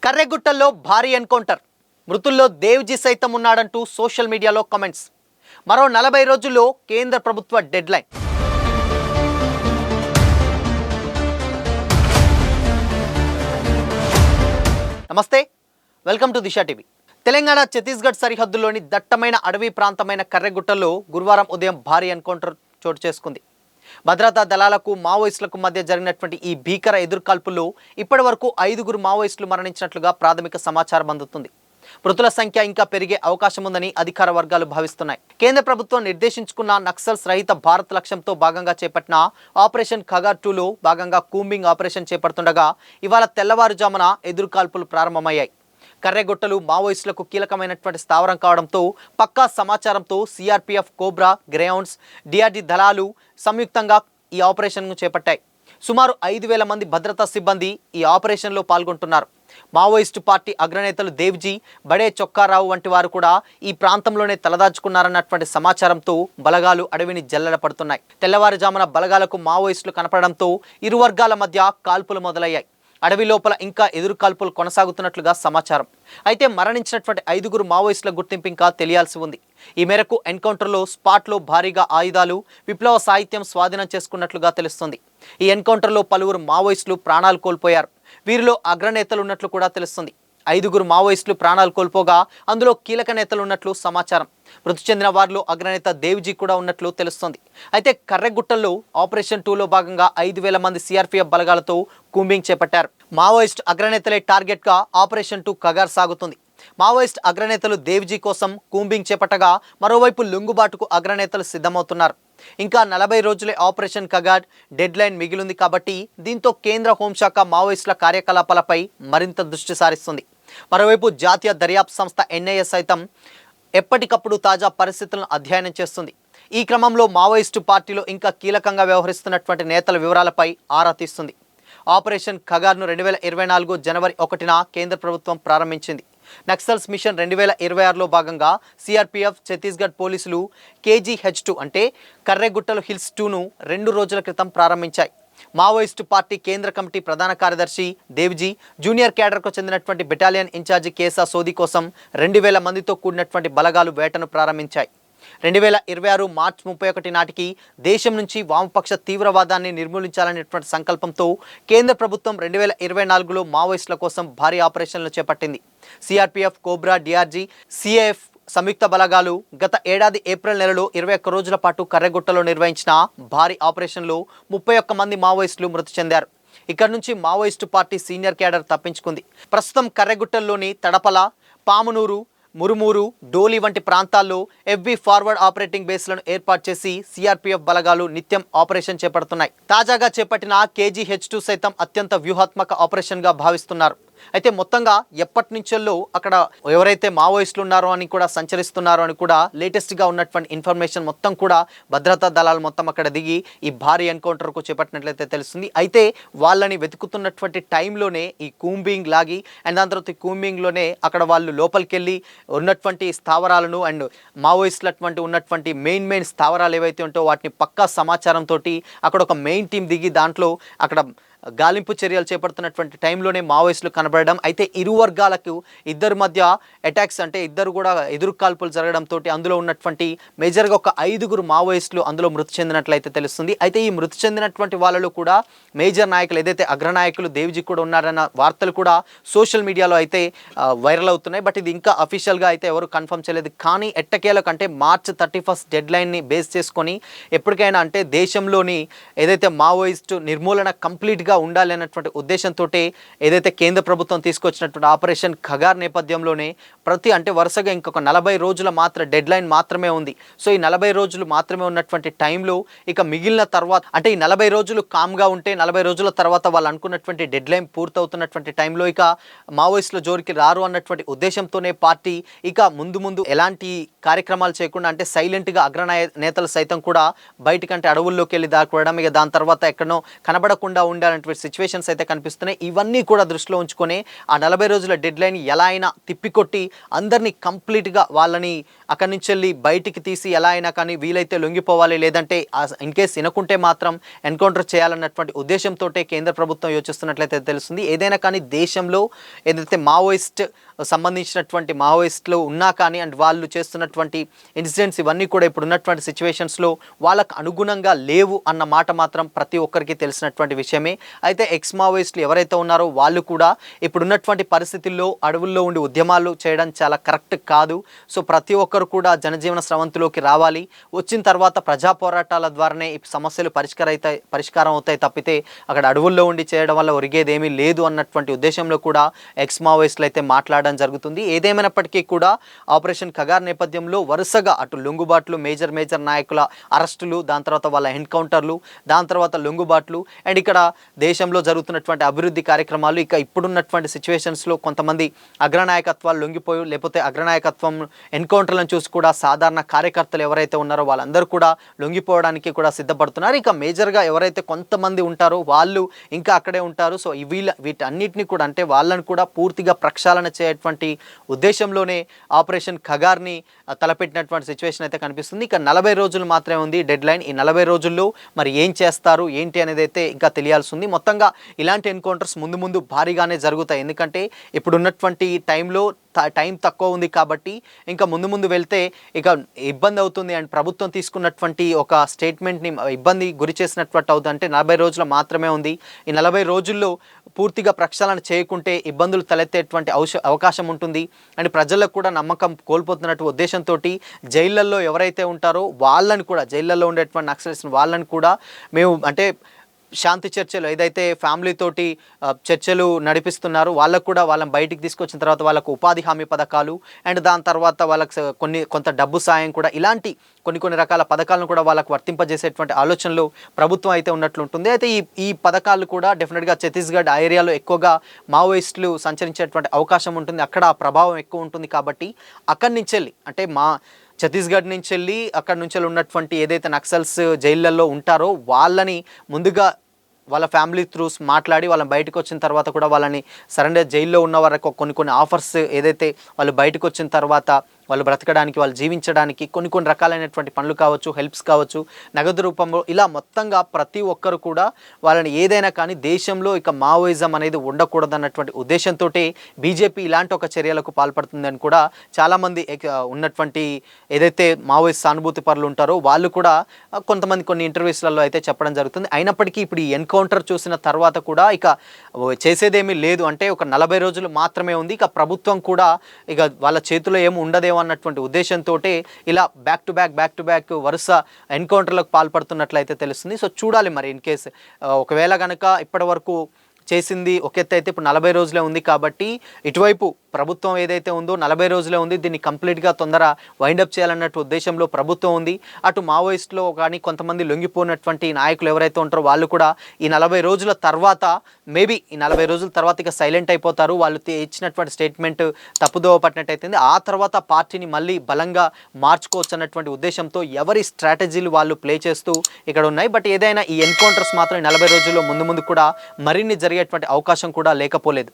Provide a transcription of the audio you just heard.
కర్రెగుట్టల్లో భారీ ఎన్కౌంటర్, మృతుల్లో దేవ్జీ సైతం ఉన్నాడంటూ సోషల్ మీడియాలో కామెంట్స్. మరో 40 రోజుల్లో కేంద్ర ప్రభుత్వ డెడ్లైన్. నమస్తే, welcome to Disha TV. Telangana Chhattisgarh సరిహద్దులోని దట్టమైన అడవి ప్రాంతమైన కర్రెగుట్టల్లో గురువారం ఉదయం భారీ ఎన్కౌంటర్ చోటు చేసుకుంది. భద్రతా దళాలకు మావోయిస్టులకు మధ్య జరిగినటువంటి ఈ భీకర ఎదురుకాల్పుల్లో ఇప్పటి వరకు 5 మావోయిస్టులు మరణించినట్లుగా ప్రాథమిక సమాచారం అందుతుంది. మృతుల సంఖ్య ఇంకా పెరిగే అవకాశం ఉందని అధికార వర్గాలు భావిస్తున్నాయి. కేంద్ర ప్రభుత్వం నిర్దేశించుకున్న నక్సల్స్ రహిత భారత్ లక్ష్యంతో భాగంగా చేపట్టిన ఆపరేషన్ ఖగార్ 2లో భాగంగా కూంబింగ్ ఆపరేషన్ చేపడుతుండగా ఇవాళ తెల్లవారుజామున ఎదురుకాల్పులు ప్రారంభమయ్యాయి. కర్రెగుట్టలు మావోయిస్టులకు కీలకమైనటువంటి స్థావరం కావడంతో పక్కా సమాచారంతో సిఆర్పిఎఫ్, కోబ్రా, గ్రేహౌండ్స్, డిఆర్డి దళాలు సంయుక్తంగా ఈ ఆపరేషన్ను చేపట్టాయి. సుమారు 5,000 మంది భద్రతా సిబ్బంది ఈ ఆపరేషన్లో పాల్గొంటున్నారు. మావోయిస్టు పార్టీ అగ్రనేతలు దేవ్జీ, బడే చొక్కారావు వంటి వారు కూడా ఈ ప్రాంతంలోనే తలదాచుకున్నారన్నటువంటి సమాచారంతో బలగాలు అడవిని జల్లెడ పడుతున్నాయి. తెల్లవారుజామున బలగాలకు మావోయిస్టులు కనపడడంతో ఇరు వర్గాల మధ్య కాల్పులు మొదలయ్యాయి. అడవి లోపల ఇంకా ఎదురుకాల్పులు కొనసాగుతున్నట్లుగా సమాచారం. అయితే మరణించినటువంటి 5 మావోయిస్టుల గుర్తింపు ఇంకా తెలియాల్సి ఉంది. ఈ మేరకు ఎన్కౌంటర్లో స్పాట్లో భారీగా ఆయుధాలు, విప్లవ సాహిత్యం స్వాధీనం చేసుకున్నట్లుగా తెలుస్తుంది. ఈ ఎన్కౌంటర్లో పలువురు మావోయిస్టులు ప్రాణాలు కోల్పోయారు. వీరిలో అగ్రనేతలు ఉన్నట్లు కూడా తెలుస్తుంది. 5 మావోయిస్టులు ప్రాణాలు కోల్పోగా అందులో కీలక నేతలు ఉన్నట్లు సమాచారం. మృతి చెందిన వారిలో అగ్రనేత దేవ్జీ కూడా ఉన్నట్లు తెలుస్తోంది. అయితే కర్రెగుట్టల్లో ఆపరేషన్ 2లో భాగంగా 5,000 మంది సిఆర్పిఎఫ్ బలగాలతో కూంబింగ్ చేపట్టారు. మావోయిస్ట్ అగ్రనేతలే టార్గెట్గా ఆపరేషన్ 2 ఖగార్ సాగుతుంది. మావోయిస్ట్ అగ్రనేతలు దేవ్జీ కోసం కూంబింగ్ చేపట్టగా మరోవైపు లొంగుబాటుకు అగ్రనేతలు సిద్ధమవుతున్నారు. ఇంకా 40 రోజులే ఆపరేషన్ ఖగార్ డెడ్ లైన్ మిగిలింది కాబట్టి దీంతో కేంద్ర హోంశాఖ మావోయిస్టుల కార్యకలాపాలపై మరింత దృష్టి సారిస్తుంది. మరోవైపు జాతీయ దర్యాప్తు సంస్థ ఎన్ఐఏ సైతం ఎప్పటికప్పుడు తాజా పరిస్థితులను అధ్యయనం చేస్తుంది. ఈ క్రమంలో మావోయిస్టు పార్టీలో ఇంకా కీలకంగా వ్యవహరిస్తున్నటువంటి నేతల వివరాలపై ఆరా తీస్తుంది. ఆపరేషన్ ఖగార్ను 2024 జనవరి 1న కేంద్ర ప్రభుత్వం ప్రారంభించింది. నక్సల్స్ మిషన్ 2026లో భాగంగా సిఆర్పిఎఫ్, ఛత్తీస్గఢ్ పోలీసులు KGH2 అంటే కర్రెగుట్టలు హిల్స్ 2ను 2 రోజుల క్రితం ప్రారంభించాయి. మావోయిస్టు పార్టీ కేంద్ర కమిటీ ప్రధాన కార్యదర్శి దేవ్జీ, జూనియర్ క్యాడర్కు చెందినటువంటి బెటాలియన్ ఇన్ఛార్జి కేసా సోది కోసం 2,000 మందితో కూడినటువంటి బలగాలు వేటను ప్రారంభించాయి. 2026 మార్చి 31 నాటికి దేశం నుంచి వామపక్ష తీవ్రవాదాన్ని నిర్మూలించాలనేటువంటి సంకల్పంతో కేంద్ర ప్రభుత్వం 2024లో మావోయిస్టుల కోసం భారీ ఆపరేషన్లు చేపట్టింది. సిఆర్పిఎఫ్, కోబ్రా, డిఆర్జీ, సిఏఎఫ్ సంయుక్త బలగాలు గత ఏడాది ఏప్రిల్ నెలలో 21 రోజుల పాటు కర్రెగుట్టలో నిర్వహించిన భారీ ఆపరేషన్లో 31 మంది మావోయిస్టులు మృతి చెందారు. ఇక్కడి నుంచి మావోయిస్టు పార్టీ సీనియర్ క్యాడర్ తప్పించుకుంది. ప్రస్తుతం కర్రెగుట్టల్లోని తడపల, పామునూరు, మురుమూరు, డోలి వంటి ప్రాంతాల్లో FB ఫార్వర్డ్ ఆపరేటింగ్ బేస్లను ఏర్పాటు చేసి సిఆర్పిఎఫ్ బలగాలు నిత్యం ఆపరేషన్ చేపడుతున్నాయి. తాజాగా చేపట్టిన KGH2 సైతం అత్యంత వ్యూహాత్మక ఆపరేషన్గా భావిస్తున్నారు. అయితే మొత్తంగా ఎప్పటి నుంచో అక్కడ ఎవరైతే మావోయిస్టులు ఉన్నారో అని కూడా సంచరిస్తున్నారో అని కూడా లేటెస్ట్గా ఉన్నటువంటి ఇన్ఫర్మేషన్ మొత్తం కూడా భద్రతా దళాలు మొత్తం అక్కడ దిగి ఈ భారీ ఎన్కౌంటర్కు చేపట్టినట్లయితే తెలుస్తుంది. అయితే వాళ్ళని వెతుకుతున్నటువంటి టైంలోనే ఈ కూంబింగ్ లాగి అండ్ దాని తర్వాత ఈ కూంబింగ్లోనే అక్కడ వాళ్ళు లోపలికి వెళ్ళి ఉన్నటువంటి స్థావరాలను అండ్ మావోయిస్టులు ఉన్నటువంటి మెయిన్ స్థావరాలు ఏవైతే ఉంటాయో వాటిని పక్కా సమాచారంతో అక్కడ ఒక మెయిన్ టీం దిగి దాంట్లో అక్కడ గాలింపు చర్యలు చేపడుతున్నటువంటి టైంలోనే మావోయిస్టులు కనబడడం. అయితే ఇరు వర్గాలకు ఇద్దరి మధ్య అటాక్స్ అంటే ఇద్దరు కూడా ఎదురుకాల్పులు జరగడంతో అందులో ఉన్నటువంటి మేజర్గా ఒక 5 మావోయిస్టులు అందులో మృతి చెందినట్లయితే తెలుస్తుంది. అయితే ఈ మృతి చెందినటువంటి వాళ్ళలో కూడా మేజర్ నాయకులు ఏదైతే అగ్రనాయకులు దేవ్జీ కూడా ఉన్నారన్న వార్తలు కూడా సోషల్ మీడియాలో అయితే వైరల్ అవుతున్నాయి. బట్ ఇది ఇంకా అఫీషియల్గా అయితే ఎవరు కన్ఫర్మ్ చేయలేదు. కానీ ఎట్టకేలకు అంటే మార్చ్ 31 డెడ్ లైన్ని బేస్ చేసుకొని ఎప్పటికైనా అంటే దేశంలోని ఏదైతే మావోయిస్టు నిర్మూలన కంప్లీట్గా ఉండాలి అన్నటువంటి ఉద్దేశంతో ఏదైతే కేంద్ర ప్రభుత్వం తీసుకొచ్చినటువంటి ఆపరేషన్ ఖగార్ నేపథ్యంలోనే అంటే వరుసగా ఇంకొక 40 రోజుల డెడ్ లైన్ మాత్రమే ఉంది. సో ఈ 40 రోజులు మాత్రమే ఉన్నటువంటి టైంలో ఇక మిగిలిన తర్వాత అంటే ఈ 40 రోజులు కామ్గా ఉంటే 40 రోజుల తర్వాత వాళ్ళు అనుకున్నటువంటి డెడ్ లైన్ పూర్తవుతున్నటువంటి టైంలో ఇక మావోయిస్టుల జోరికి రారు అన్నటువంటి ఉద్దేశంతోనే పార్టీ ఇక ముందు ఎలాంటి కార్యక్రమాలు చేయకుండా అంటే సైలెంట్గా నేతలు సైతం కూడా బయటకంటే అడవుల్లోకి వెళ్ళి దాక్కోవడం, ఇక దాని తర్వాత ఎక్కడనో కనబడకుండా ఉండాలంటే అనేటువంటి సిచ్యువేషన్స్ అయితే కనిపిస్తున్నాయి. ఇవన్నీ కూడా దృష్టిలో ఉంచుకొని ఆ 40 రోజుల డెడ్ లైన్ ఎలా అయినా తిప్పికొట్టి అందరినీ కంప్లీట్గా వాళ్ళని అక్కడి నుంచి వెళ్ళి బయటికి తీసి ఎలా అయినా కానీ వీలైతే లొంగిపోవాలి, లేదంటే ఇన్ కేస్ వినకుంటే మాత్రం ఎన్కౌంటర్ చేయాలన్నటువంటి ఉద్దేశంతో కేంద్ర ప్రభుత్వం యోచిస్తున్నట్లయితే తెలుస్తుంది. ఏదైనా కానీ దేశంలో ఏదైతే మావోయిస్ట్ సంబంధించినటువంటి మావోయిస్టులు ఉన్నా కానీ అండ్ వాళ్ళు చేస్తున్నటువంటి ఇన్సిడెంట్స్ ఇవన్నీ కూడా ఇప్పుడు ఉన్నటువంటి సిచ్యువేషన్స్లో వాళ్ళకు అనుగుణంగా లేవు అన్న మాట మాత్రం ప్రతి ఒక్కరికి తెలిసినటువంటి విషయమే. అయితే ఎక్స్ మావోయిస్టులు ఎవరైతే ఉన్నారో వాళ్ళు కూడా ఇప్పుడున్నటువంటి పరిస్థితుల్లో అడవుల్లో ఉండి ఉద్యమాలు చేయడం చాలా కరెక్ట్ కాదు. సో ప్రతి ఒక్కరు కూడా జనజీవన స్రవంతిలోకి రావాలి. వచ్చిన తర్వాత ప్రజా పోరాటాల ద్వారానే ఈ సమస్యలు పరిష్కారం అవుతాయి తప్పితే అక్కడ అడవుల్లో ఉండి చేయడం వల్ల ఒరిగేది ఏమీ లేదు అన్నటువంటి ఉద్దేశంలో కూడా ఎక్స్ మావోయిస్టులు అయితే మాట్లాడడం జరుగుతుంది. ఏదేమైనప్పటికీ కూడా ఆపరేషన్ కగార్ నేపథ్యంలో వరుసగా అటు లొంగుబాట్లు, మేజర్ నాయకుల అరెస్టులు, దాని తర్వాత వాళ్ళ ఎన్కౌంటర్లు, దాని తర్వాత లొంగుబాట్లు అండ్ ఇక్కడ దేశంలో జరుగుతున్నటువంటి అభివృద్ధి కార్యక్రమాలు, ఇక ఇప్పుడున్నటువంటి సిచ్యువేషన్స్లో కొంతమంది అగ్రనాయకత్వాలు లొంగిపోయి లేకపోతే అగ్రనాయకత్వం ఎన్కౌంటర్లను చూసి కూడా సాధారణ కార్యకర్తలు ఎవరైతే ఉన్నారో వాళ్ళందరూ కూడా లొంగిపోవడానికి కూడా సిద్ధపడుతున్నారు. ఇక మేజర్గా ఎవరైతే కొంతమంది ఉంటారో వాళ్ళు ఇంకా అక్కడే ఉంటారు. సో వీటన్నిటిని కూడా అంటే వాళ్ళని కూడా పూర్తిగా ప్రక్షాళన చేయటువంటి ఉద్దేశంలోనే ఆపరేషన్ ఖగార్ని తలపెట్టినటువంటి సిచ్యువేషన్ అయితే కనిపిస్తుంది. ఇక 40 రోజులు మాత్రమే ఉంది డెడ్ లైన్. ఈ 40 రోజుల్లో మరి ఏం చేస్తారు ఏంటి అనేది అయితే ఇంకా తెలియాల్సి ఉంది. మొత్తంగా ఇలాంటి ఎన్కౌంటర్స్ ముందు భారీగానే జరుగుతాయి. ఎందుకంటే ఇప్పుడు ఉన్నటువంటి టైం తక్కువ ఉంది కాబట్టి ఇంకా ముందు వెళ్తే ఇక ఇబ్బంది అవుతుంది అండ్ ప్రభుత్వం తీసుకున్నటువంటి ఒక స్టేట్మెంట్ని ఇబ్బంది గురి చేసినటువంటి అవుతుంది. అంటే 40 రోజులు మాత్రమే ఉంది. ఈ 40 రోజుల్లో పూర్తిగా ప్రక్షాళన చేయకుంటే ఇబ్బందులు తలెత్తేటువంటి అవకాశం ఉంటుంది అండ్ ప్రజలకు కూడా నమ్మకం కోల్పోతున్నట్టు ఉద్దేశంతో జైళ్ళల్లో ఎవరైతే ఉంటారో వాళ్ళని కూడా జైళ్ళల్లో ఉండేటువంటి నక్సలైట్స్ వాళ్ళని కూడా మేము అంటే శాంతి చర్చలు ఏదైతే ఫ్యామిలీ తోటి చర్చలు నడిపిస్తున్నారు వాళ్ళకు కూడా వాళ్ళని బయటికి తీసుకొచ్చిన తర్వాత వాళ్ళకు ఉపాధి హామీ పథకాలు అండ్ దాని తర్వాత వాళ్ళకి కొంత డబ్బు సాయం కూడా ఇలాంటి కొన్ని రకాల పథకాలను కూడా వాళ్ళకు వర్తింపజేసేటువంటి ఆలోచనలు ప్రభుత్వం అయితే ఉన్నట్లుంటుంది. అయితే ఈ పథకాలు కూడా డెఫినెట్గా ఛత్తీస్గఢ్ ఆ ఏరియాలో ఎక్కువగా మావోయిస్టులు సంచరించేటువంటి అవకాశం ఉంటుంది. అక్కడ ఆ ప్రభావం ఎక్కువ ఉంటుంది కాబట్టి అక్కడి నుంచి వెళ్ళి అంటే ఛత్తీస్గఢ్ నుంచి వెళ్ళి అక్కడ నుంచి ఉన్నటువంటి ఏదైతే నక్సల్స్ జైళ్ళల్లో ఉంటారో వాళ్ళని ముందుగా వాళ్ళ ఫ్యామిలీ త్రూస్ మాట్లాడి వాళ్ళని బయటకు వచ్చిన తర్వాత కూడా వాళ్ళని సరెండర్ జైల్లో ఉన్న వరకు కొన్ని ఆఫర్స్ ఏదైతే వాళ్ళు బయటకు వచ్చిన తర్వాత వాళ్ళు బ్రతకడానికి వాళ్ళు జీవించడానికి కొన్ని రకాలైనటువంటి పనులు కావచ్చు, హెల్ప్స్ కావచ్చు, నగదు రూపంలో ఇలా మొత్తంగా ప్రతి ఒక్కరు కూడా వాళ్ళని ఏదైనా కానీ దేశంలో ఇక మావోయిజం అనేది ఉండకూడదన్నటువంటి ఉద్దేశంతో బీజేపీ ఇలాంటి ఒక చర్యలకు పాల్పడుతుందని కూడా చాలామంది ఉన్నటువంటి ఏదైతే మావోయిస్ట్ సానుభూతి పరులు ఉంటారో వాళ్ళు కూడా కొంతమంది కొన్ని ఇంటర్వ్యూస్లలో అయితే చెప్పడం జరుగుతుంది. అయినప్పటికీ ఇప్పుడు ఈ ఎన్కౌంటర్ చూసిన తర్వాత కూడా ఇక చేసేదేమీ లేదు అంటే ఒక 40 రోజులు మాత్రమే ఉంది. ఇక ప్రభుత్వం కూడా ఇక వాళ్ళ చేతిలో ఏమి ఉండదేమో అన్నటువంటి ఉద్దేశంతో ఇలా బ్యాక్ టు బ్యాక్ వరుస ఎన్కౌంటర్లకు పాల్పడుతున్నట్లయితే తెలుస్తుంది. సో చూడాలి మరి ఇన్ కేస్ ఒకవేళ కనుక ఇప్పటి వరకు చేసింది ఒక ఎత్తు అయితే ఇప్పుడు 40 రోజులే ఉంది కాబట్టి ఇటువైపు ప్రభుత్వం ఏదైతే ఉందో 40 రోజులే ఉంది, దీన్ని కంప్లీట్గా తొందర వైండప్ చేయాలన్నట్టు ఉద్దేశంలో ప్రభుత్వం ఉంది. అటు మావోయిస్టులో కానీ కొంతమంది లొంగిపోయినటువంటి నాయకులు ఎవరైతే ఉంటారో వాళ్ళు కూడా ఈ 40 రోజుల తర్వాత మేబీ ఈ 40 రోజుల తర్వాత ఇక సైలెంట్ అయిపోతారు. వాళ్ళు ఇచ్చినటువంటి స్టేట్మెంట్ తప్పుదోవ పట్టినట్టయితే ఆ తర్వాత పార్టీని మళ్ళీ బలంగా మార్చుకోవచ్చు అన్నటువంటి ఉద్దేశంతో ఎవరి స్ట్రాటజీలు వాళ్ళు ప్లే చేస్తూ ఇక్కడ ఉన్నాయి. బట్ ఏదైనా ఈ ఎన్కౌంటర్స్ మాత్రం 40 రోజుల్లో ముందు కూడా మరిన్ని జరిగేటువంటి అవకాశం కూడా లేకపోలేదు.